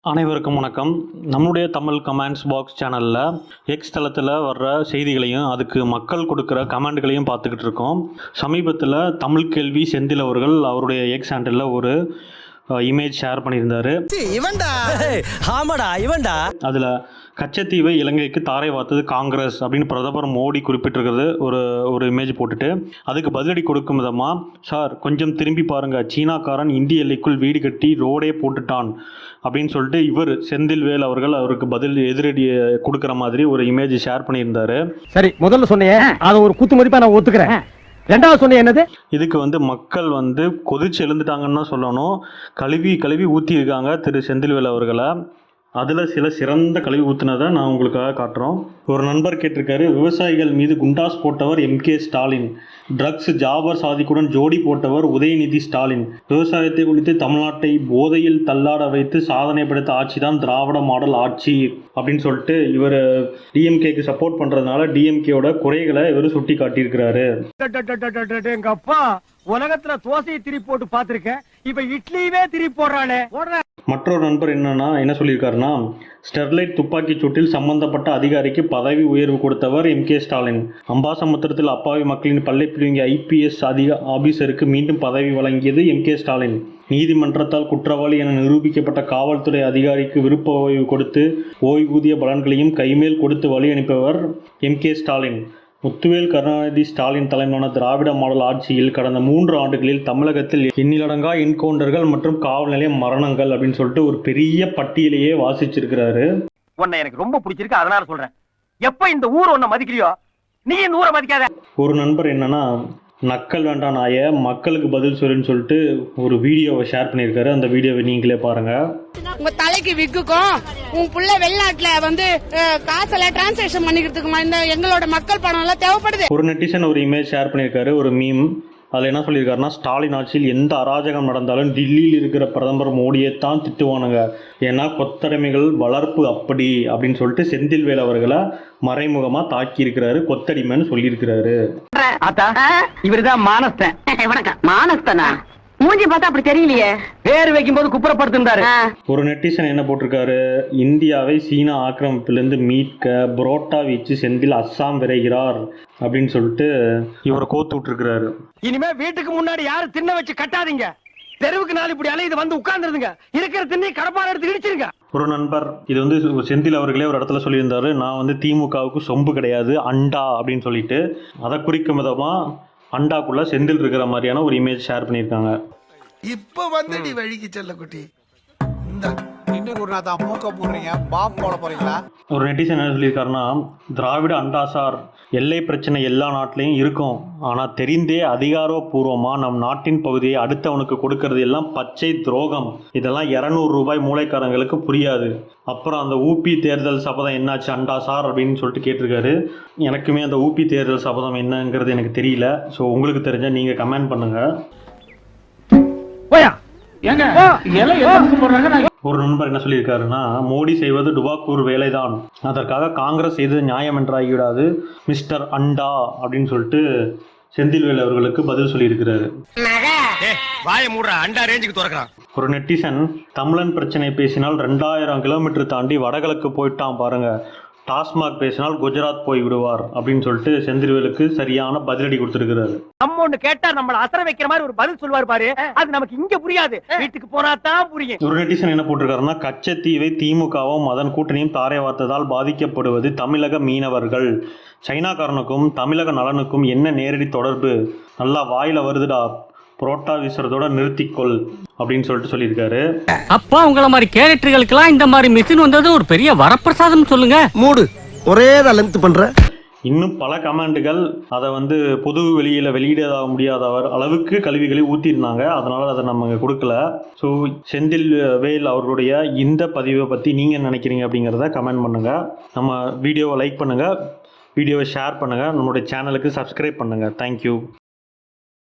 அனைவருக்கும் வணக்கம். நம்முடைய தமிழ் கமெண்ட்ஸ் பாக்ஸ் சேனலில் எக்ஸ் தளத்தில் வர்ற செய்திகளையும் அதுக்கு மக்கள் கொடுக்குற கமெண்ட்களையும் பார்த்துக்கிட்டு இருக்கோம். சமீபத்தில் தமிழ் கேள்வி செந்தில் அவர்கள் அவருடைய எக்ஸ் ஹேண்டலில் ஒரு இமேஜ் ஷேர் பண்ணியிருந்தார். அதில் கச்சத்தீவை இலங்கைக்கு தாரை வார்த்தது காங்கிரஸ் அப்படின்னு பிரதமர் மோடி குறிப்பிட்டிருக்கிறது ஒரு இமேஜ் போட்டுட்டு அதுக்கு பதிலடி கொடுக்கும் விதமாக, சார் கொஞ்சம் திரும்பி பாருங்கள், சீனாக்காரன் இந்திய எல்லைக்குள் வீடு கட்டி ரோடே போட்டுட்டான் அப்படின்னு சொல்லிட்டு இவர் செந்தில்வேல் அவர்கள் அவருக்கு பதில் எதிரடி கொடுக்குற மாதிரி ஒரு இமேஜ் ஷேர் பண்ணியிருந்தாரு. சரி, முதல்ல சொன்னேன் அதை ஒரு குத்து மதிப்பா நான் ஒத்துக்கிறேன். ரெண்டாவது சொன்ன என்னது, இதுக்கு மக்கள் கொதிச்சு எழுந்துட்டாங்கன்னு தான் சொல்லணும். கழுவி ஊற்றி இருக்காங்க திரு செந்தில்வேல் அவர்களை. அதில் சில சிறந்த கழிவு ஊற்றினதை நான் உங்களுக்காக காட்டுறோம். ஒரு நண்பர் கேட்டிருக்காரு, விவசாயிகள் மீது குண்டாஸ் போட்டவர் MK ஸ்டாலின், ட்ரக்ஸ் ஜாபர் சாதிக்குடன் ஜோடி போட்டவர் உதயநிதி ஸ்டாலின், விவசாயத்தை ஒழித்து தமிழ்நாட்டை போதையில் தள்ளாட வைத்து சாதனை படைத்த ஆட்சி தான் திராவிட மாடல் ஆட்சி அப்படின்னு சொல்லிட்டு இவர் டிஎம்கேக்கு சப்போர்ட் பண்ணுறதுனால டிஎம்கேயோட குறைகளை இவர் சுட்டி காட்டியிருக்கிறாரு. எங்க அப்பா உலகத்துல தோசையை திருப்பி போட்டு பார்த்திருக்கேன், இப்ப இட்லியுமே திருப்பி போடுறானே. மற்றொரு நண்பர் என்ன சொல்லியிருக்காருன்னா, ஸ்டெர்லைட் துப்பாக்கி சூட்டில் சம்பந்தப்பட்ட அதிகாரிக்கு பதவி உயர்வு கொடுத்தவர் MK ஸ்டாலின், அம்பாசமுத்திரத்தில் அப்பாவி மக்களின் பல்லை பிரிவிங்க IPS ஆபீசருக்கு மீண்டும் பதவி வழங்கியது MK ஸ்டாலின், நீதிமன்றத்தால் குற்றவாளி என நிரூபிக்கப்பட்ட காவல்துறை அதிகாரிக்கு விருப்ப ஓய்வு கொடுத்து ஓய்வூதிய பலன்களையும் கைமேல் கொடுத்து வழி அனுப்பியவர் MK ஸ்டாலின், முத்துவேல் கருணாநிதி ஸ்டாலின் தலைமையிலான திராவிட மாடல் ஆட்சியில் கடந்த 3 ஆண்டுகளில் தமிழகத்தில் எண்ணிலடங்கா என்கவுண்டர்கள் மற்றும் காவல் நிலைய மரணங்கள் அப்படின்னு சொல்லிட்டு ஒரு பெரிய பட்டியலையே வாசிச்சிருக்கிறாரு. உன்னை எனக்கு ரொம்ப பிடிச்சிருக்கு, அதனால சொல்றேன். எப்ப இந்த ஊர் உன்னை மதிக்கலையோ நீ இந்த ஊரை மதிக்காத. ஒரு நண்பர் நக்கல் வேண்டாம் நாய மக்களுக்கு பதில் சொல்லுன்னு சொல்லிட்டு ஒரு வீடியோவை ஷேர் பண்ணியிருக்காரு. அந்த வீடியோவை நீங்களே பாருங்க. உங்க தலைக்கு விக்குக்கும் உன் புள்ள வெளிநாட்டுல காசெல்லாம் டிரான்சாக்ஷன் பண்ணிக்கிறதுக்கு இந்த எங்களோட மக்கள் பணம் எல்லாம் தேவைப்படுது. ஒரு நெட்டிசன் ஒரு இமேஜ் ஷேர் பண்ணியிருக்காரு, ஒரு மீம். அதில் என்ன சொல்லியிருக்காருன்னா, ஸ்டாலின் ஆட்சியில் எந்த அராஜகம் நடந்தாலும் டில்லியில் இருக்கிற பிரதமர் மோடியை தான் திட்டுவானுங்க, ஏன்னா கொத்தடிமைகள் வளர்ப்பு அப்படி அப்படின்னு சொல்லிட்டு செந்தில்வேல் அவர்களை மறைமுகமா தாக்கி இருக்கிறாரு, கொத்தடிமைன்னு சொல்லியிருக்கிறாரு. இவருதான் மானஸ்தன். வணக்கம். மானஸ்தனா? மூஞ்சி பார்த்தா அப்படி தெரியலையே. பேர் வைக்கும் போது குப்புறப்படுத்திருந்தாரு. ஒரு நெட்டிசன் என்ன போட்டிருக்காரு, இந்தியாவை சீனா ஆக்கிரமிப்பிலிருந்து மீட்க புரோட்டா வீச்சு செந்தில் அஸ்ஸாம் விரைகிறார் அப்படின்னு சொல்லிட்டு இவரை கோத்து விட்டுருக்கிறாரு. இனிமே வீட்டுக்கு முன்னாடி யாரும் தின்ன வச்சு கட்டாதீங்க, தெருவுக்கு நாலு இப்படி அலையுது வந்து உட்கார்ந்துருதுங்க, இருக்கிற திண்ணை கடப்பாறை எடுத்து இடிச்சிருங்க. ஒரு நண்பர் இது செந்தில் அவர்களே ஒரு இடத்துல சொல்லியிருந்தாரு, நான் திமுகவுக்கு சொம்பு கிடையாது அண்டா அப்படின்னு சொல்லிட்டு அதை குறிக்கும் விதமா அண்டாக்குள்ள செந்தில் இருக்கிற மாதிரியான ஒரு இமேஜ் ஷேர் பண்ணியிருக்காங்க. இப்ப நீ வழிக்கு செல்ல குட்டி ஒரு நெட்டிசன் என்ன சொல்லியிருக்காருன்னா, திராவிட அண்டா சார், எல்லை பிரச்சனை எல்லா நாட்டிலையும் இருக்கும், ஆனால் தெரிந்தே அதிகாரப்பூர்வமா நம் நாட்டின் பகுதியை அடுத்தவனுக்கு கொடுக்கறது எல்லாம் பச்சை துரோகம், இதெல்லாம் 200 ரூபாய் மூளைக்காரங்களுக்கு புரியாது. அப்புறம் அந்த ஊபி தேர்தல் சபதம் என்னாச்சு அண்டா சார் அப்படின்னு சொல்லிட்டு கேட்டிருக்காரு. எனக்குமே அந்த ஊபி தேர்தல் சபதம் என்னங்கிறது எனக்கு தெரியல. ஸோ உங்களுக்கு தெரிஞ்ச நீங்க கமெண்ட் பண்ணுங்க. ஒரு நண்பர் என்ன சொல்லியிருக்காருன்னா, மோடி செய்வது டுபாக்கூர் வேலைதான், அதற்காக காங்கிரஸ் செய்தது நியாயம் என்றாகிவிடாது மிஸ்டர் அண்டா அப்படின்னு சொல்லிட்டு செந்தில்வேல் அவர்களுக்கு பதில் சொல்லியிருக்கிறாரு. ஒரு நெட்டிசன், தமிழன் பிரச்சனை பேசினால் 2000 கிலோமீட்டர் தாண்டி வடகிழக்கு போயிட்டான் பாருங்க, டாஸ்மாக் பேசினால் குஜராத் போய் விடுவார் அப்படின்னு சொல்லிட்டு செந்தில்வேலுக்கு சரியான பதிலடி கொடுத்திருக்கிறாரு. நம்ம ஒண்ணு கேட்டா நம்மள அசர வைக்கிற மாதிரி ஒரு பதில் சொல்வார் பாரு, அது நமக்கு இங்க புரியாது, வீட்டுக்கு போனா தான் புரியும். ஒரு நெட்டிசன் என்ன போட்டிருக்காருன்னா, கச்சத்தீவை திமுகவும் அதன் கூட்டணியும் தாரை வார்த்ததால் பாதிக்கப்படுவது தமிழக மீனவர்கள், சைனாக்காரனுக்கும் தமிழக நலனுக்கும் என்ன நேரடி தொடர்பு, நல்லா வாயில வருதுடா, புரோட்டா வீசுறதோட நிறுத்திக்கொள் அப்படின்னு சொல்லிட்டு சொல்லியிருக்காரு. அப்பா உங்கள மாதிரி கேரக்டர்களுக்கெல்லாம் இந்த மாதிரி மிஷின் வந்தது ஒரு பெரிய வரப்பிரசாதம் சொல்லுங்க. மூடு ஒரே லென்த் பண்ற. இன்னும் பல கமெண்ட்டுகள் அதை பொது வெளியிட முடியாத அளவுக்கு கல்விகளை ஊற்றிருந்தாங்க, அதனால அதை நம்ம கொடுக்கல. ஸோ செந்தில்வேல் அவர்களுடைய இந்த பதிவை பற்றி நீங்கள் நினைக்கிறீங்க அப்படிங்கிறத கமெண்ட் பண்ணுங்க. நம்ம வீடியோவை லைக் பண்ணுங்க, வீடியோவை ஷேர் பண்ணுங்க, நம்மளுடைய சேனலுக்கு சப்ஸ்கிரைப் பண்ணுங்க. தேங்க்யூ.